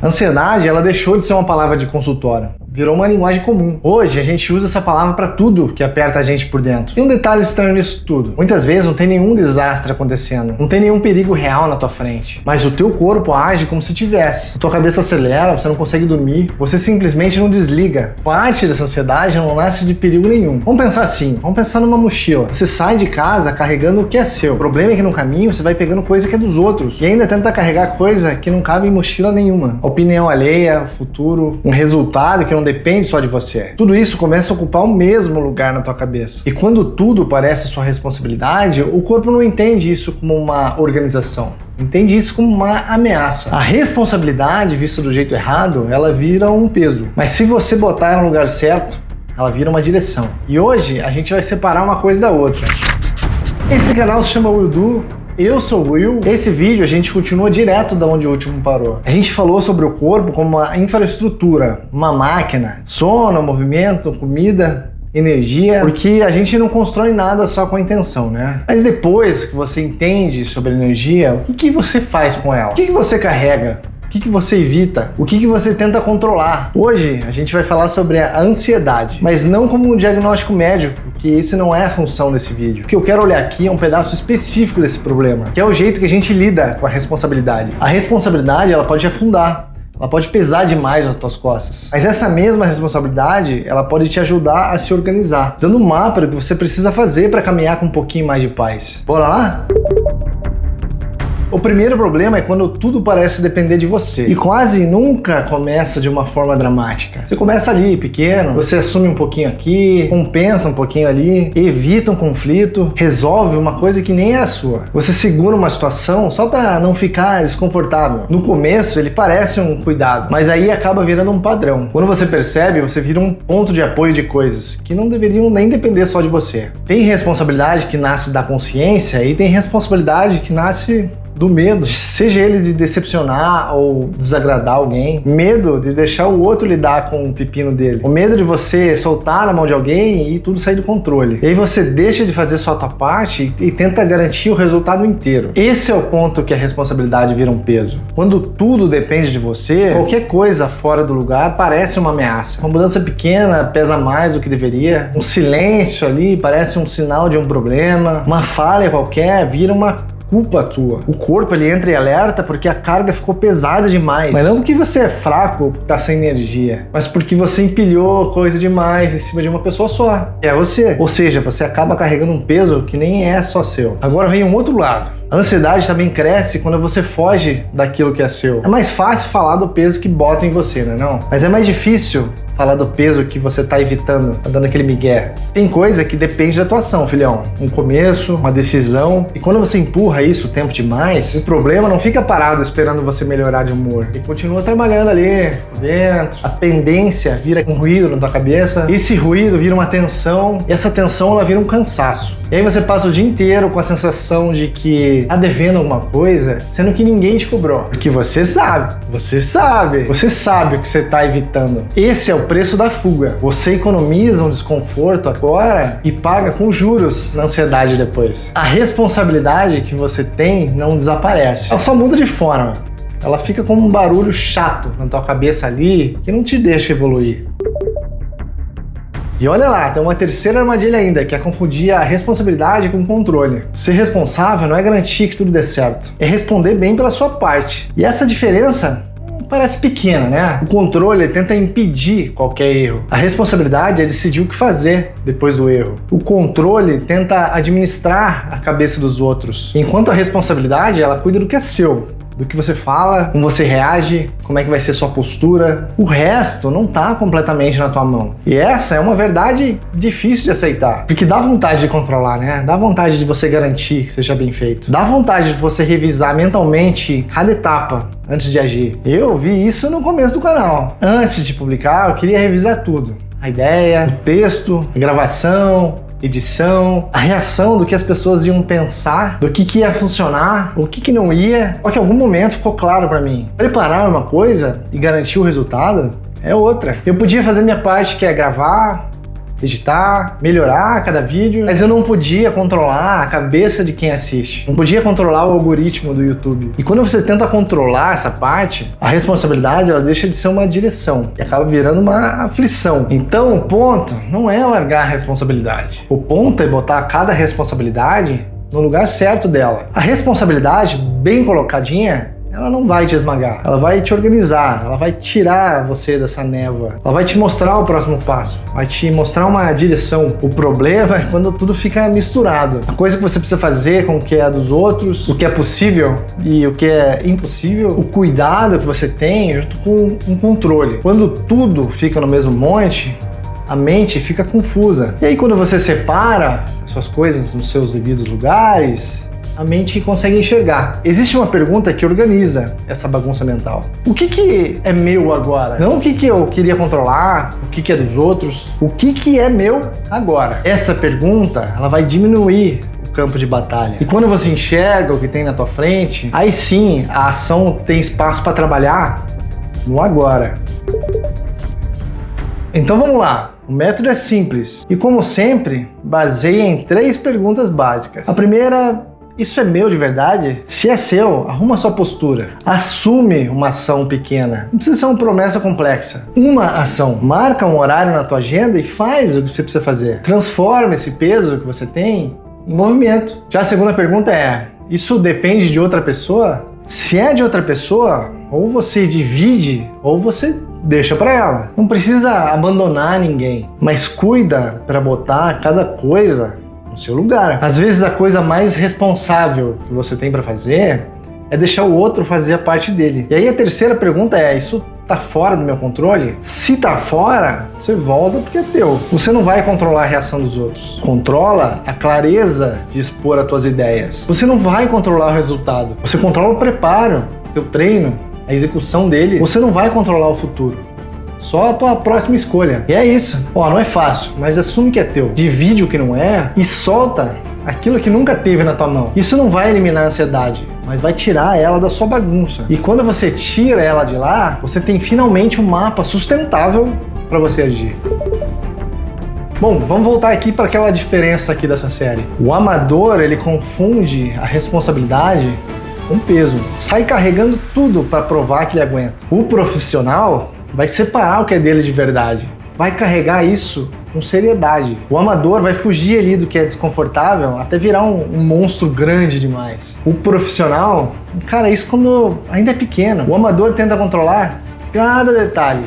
Ansiedade, ela deixou de ser uma palavra de consultório. Virou uma linguagem comum. Hoje a gente usa essa palavra para tudo que aperta a gente por dentro. Tem um detalhe estranho nisso tudo. Muitas vezes não tem nenhum desastre acontecendo, não tem nenhum perigo real na tua frente, mas o teu corpo age como se tivesse. A tua cabeça acelera, você não consegue dormir, você simplesmente não desliga. Parte dessa ansiedade não nasce de perigo nenhum. Vamos pensar assim, vamos pensar numa mochila. Você sai de casa carregando o que é seu. O problema é que no caminho você vai pegando coisa que é dos outros e ainda tenta carregar coisa que não cabe em mochila nenhuma. Opinião alheia, futuro, um resultado que não depende só de você. Tudo isso começa a ocupar o mesmo lugar na tua cabeça. E quando tudo parece sua responsabilidade, o corpo não entende isso como uma organização. Entende isso como uma ameaça. A responsabilidade, vista do jeito errado, ela vira um peso. Mas se você botar ela no lugar certo, ela vira uma direção. E hoje a gente vai separar uma coisa da outra. Esse canal se chama Will Do. Eu sou o Will. Esse vídeo a gente continua direto da onde o último parou. A gente falou sobre o corpo como uma infraestrutura, uma máquina, sono, movimento, comida, energia, porque a gente não constrói nada só com a intenção, né? Mas depois que você entende sobre energia, o que você faz com ela? O que você carrega? O que você evita? O que você tenta controlar? Hoje a gente vai falar sobre a ansiedade, mas não como um diagnóstico médico, porque esse não é a função desse vídeo. O que eu quero olhar aqui é um pedaço específico desse problema, que é o jeito que a gente lida com a responsabilidade. A responsabilidade, ela pode afundar. Ela pode pesar demais nas tuas costas. Mas essa mesma responsabilidade, ela pode te ajudar a se organizar, dando um mapa do que você precisa fazer para caminhar com um pouquinho mais de paz. Bora lá? O primeiro problema é quando tudo parece depender de você. E quase nunca começa de uma forma dramática. Você começa ali, pequeno, você assume um pouquinho aqui, compensa um pouquinho ali, evita um conflito, resolve uma coisa que nem era sua. Você segura uma situação só para não ficar desconfortável. No começo ele parece um cuidado, mas aí acaba virando um padrão. Quando você percebe, você vira um ponto de apoio de coisas que não deveriam nem depender só de você. Tem responsabilidade que nasce da consciência e tem responsabilidade que nasce do medo, seja ele de decepcionar ou desagradar alguém, medo de deixar o outro lidar com o pepino dele, o medo de você soltar na mão de alguém e tudo sair do controle. E aí você deixa de fazer só a tua parte e tenta garantir o resultado inteiro. Esse é o ponto que a responsabilidade vira um peso. Quando tudo depende de você, qualquer coisa fora do lugar parece uma ameaça. Uma mudança pequena pesa mais do que deveria, um silêncio ali parece um sinal de um problema, uma falha qualquer vira uma culpa tua. O corpo ele entra em alerta porque a carga ficou pesada demais. Mas não porque você é fraco ou tá sem energia, mas porque você empilhou coisa demais em cima de uma pessoa só. É você. Ou seja, você acaba carregando um peso que nem é só seu. Agora vem um outro lado. A ansiedade também cresce quando você foge daquilo que é seu. É mais fácil falar do peso que botam em você, não é não? Mas é mais difícil falar do peso que você tá evitando, tá dando aquele migué. Tem coisa que depende da tua ação, filhão. Um começo, uma decisão. E quando você empurra isso tempo demais, o problema não fica parado esperando você melhorar de humor. E continua trabalhando ali, dentro. A tendência vira um ruído na tua cabeça. Esse ruído vira uma tensão. E essa tensão, ela vira um cansaço. E aí você passa o dia inteiro com a sensação de que tá devendo alguma coisa, sendo que ninguém te cobrou. Porque você sabe o que você tá evitando. Esse é o preço da fuga. Você economiza um desconforto agora e paga com juros na ansiedade depois. A responsabilidade que você tem não desaparece. Ela só muda de forma. Ela fica como um barulho chato na tua cabeça ali que não te deixa evoluir. E olha lá, tem uma terceira armadilha ainda, que é confundir a responsabilidade com o controle. Ser responsável não é garantir que tudo dê certo, é responder bem pela sua parte. E essa diferença parece pequena, né? O controle tenta impedir qualquer erro. A responsabilidade é decidir o que fazer depois do erro. O controle tenta administrar a cabeça dos outros, enquanto a responsabilidade, ela cuida do que é seu. Do que você fala, como você reage, como é que vai ser sua postura. O resto não tá completamente na tua mão. E essa é uma verdade difícil de aceitar. Porque dá vontade de controlar, né? Dá vontade de você garantir que seja bem feito. Dá vontade de você revisar mentalmente cada etapa antes de agir. Eu vi isso no começo do canal. Antes de publicar, eu queria revisar tudo. A ideia, o texto, a gravação, edição, a reação do que as pessoas iam pensar, do que ia funcionar, o que não ia. Só que em algum momento ficou claro pra mim. Preparar uma coisa e garantir o resultado é outra. Eu podia fazer minha parte, que é gravar, editar, melhorar cada vídeo, mas eu não podia controlar a cabeça de quem assiste. Não podia controlar o algoritmo do YouTube. E quando você tenta controlar essa parte, a responsabilidade ela deixa de ser uma direção e acaba virando uma aflição. Então o ponto não é largar a responsabilidade. O ponto é botar cada responsabilidade no lugar certo dela. A responsabilidade, bem colocadinha, ela não vai te esmagar, ela vai te organizar, ela vai tirar você dessa névoa, ela vai te mostrar o próximo passo, vai te mostrar uma direção. O problema é quando tudo fica misturado. A coisa que você precisa fazer com o que é dos outros, o que é possível e o que é impossível, o cuidado que você tem junto com um controle. Quando tudo fica no mesmo monte, a mente fica confusa. E aí quando você separa suas coisas nos seus devidos lugares, a mente consegue enxergar. Existe uma pergunta que organiza essa bagunça mental. O que é meu agora? Não o que eu queria controlar, o que é dos outros, o que é meu agora? Essa pergunta, ela vai diminuir o campo de batalha. E quando você enxerga o que tem na tua frente, aí sim a ação tem espaço para trabalhar no agora. Então vamos lá. O método é simples e, como sempre, baseia em 3 perguntas básicas. A primeira: isso é meu de verdade? Se é seu, arruma sua postura. Assume uma ação pequena. Não precisa ser uma promessa complexa. Uma ação. Marca um horário na tua agenda e faz o que você precisa fazer. Transforma esse peso que você tem em movimento. Já a segunda pergunta é: isso depende de outra pessoa? Se é de outra pessoa, ou você divide ou você deixa para ela. Não precisa abandonar ninguém, mas cuida para botar cada coisa no seu lugar. Às vezes a coisa mais responsável que você tem para fazer é deixar o outro fazer a parte dele. E aí a terceira pergunta é: isso tá fora do meu controle? Se tá fora, você volta porque é teu. Você não vai controlar a reação dos outros. Controla a clareza de expor as tuas ideias. Você não vai controlar o resultado. Você controla o preparo, o teu treino, a execução dele. Você não vai controlar o futuro. Só a tua próxima escolha. E é isso. Ó, não é fácil, mas assume que é teu. Divide o que não é e solta aquilo que nunca teve na tua mão. Isso não vai eliminar a ansiedade, mas vai tirar ela da sua bagunça. E quando você tira ela de lá, você tem finalmente um mapa sustentável para você agir. Bom, vamos voltar aqui para aquela diferença aqui dessa série. O amador, ele confunde a responsabilidade com peso. Sai carregando tudo para provar que ele aguenta. O profissional vai separar o que é dele de verdade. Vai carregar isso com seriedade. O amador vai fugir ali do que é desconfortável até virar um monstro grande demais. O profissional encara isso quando ainda é pequeno. O amador tenta controlar cada detalhe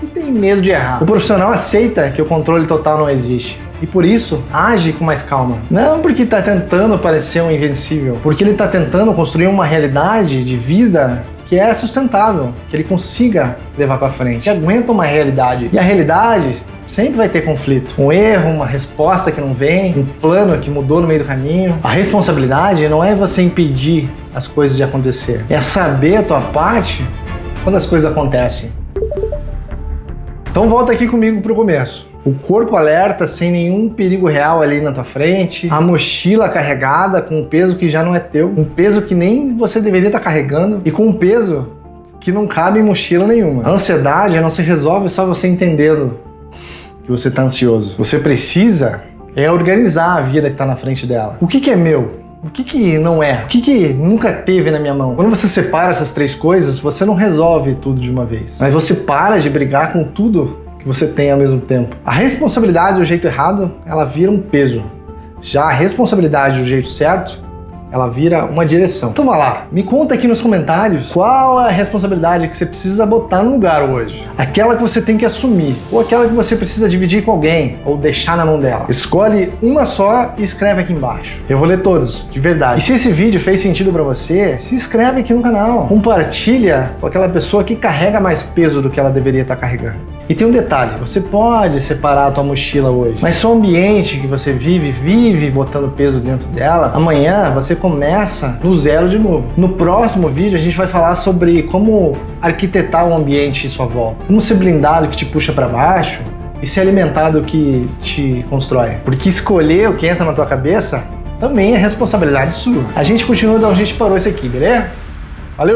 e tem medo de errar. O profissional aceita que o controle total não existe e por isso age com mais calma. Não porque está tentando parecer um invencível, porque ele está tentando construir uma realidade de vida que é sustentável, que ele consiga levar para frente, que aguenta uma realidade. E a realidade sempre vai ter conflito. Um erro, uma resposta que não vem, um plano que mudou no meio do caminho. A responsabilidade não é você impedir as coisas de acontecer, é saber a tua parte quando as coisas acontecem. Então volta aqui comigo pro começo. O corpo alerta sem nenhum perigo real ali na tua frente, a mochila carregada com um peso que já não é teu, um peso que nem você deveria estar carregando e com um peso que não cabe em mochila nenhuma. A ansiedade não se resolve só você entendendo que você está ansioso. Você precisa organizar a vida que está na frente dela. O que é meu? O que não é? O que nunca teve na minha mão? Quando você separa essas 3 coisas, você não resolve tudo de uma vez, mas você para de brigar com tudo que você tem ao mesmo tempo. A responsabilidade do jeito errado, ela vira um peso. Já a responsabilidade do jeito certo, ela vira uma direção. Então vai lá, me conta aqui nos comentários qual é a responsabilidade que você precisa botar no lugar hoje. Aquela que você tem que assumir, ou aquela que você precisa dividir com alguém, ou deixar na mão dela. Escolhe uma só e escreve aqui embaixo. Eu vou ler todos, de verdade. E se esse vídeo fez sentido pra você, se inscreve aqui no canal. Compartilha com aquela pessoa que carrega mais peso do que ela deveria estar carregando. E tem um detalhe, você pode separar a tua mochila hoje, mas se o ambiente que você vive botando peso dentro dela, amanhã você começa do zero de novo. No próximo vídeo a gente vai falar sobre como arquitetar o ambiente em sua volta, como ser blindado que te puxa para baixo e ser alimentado que te constrói. Porque escolher o que entra na tua cabeça também é responsabilidade sua. A gente continua de onde a gente parou isso aqui, beleza? Valeu!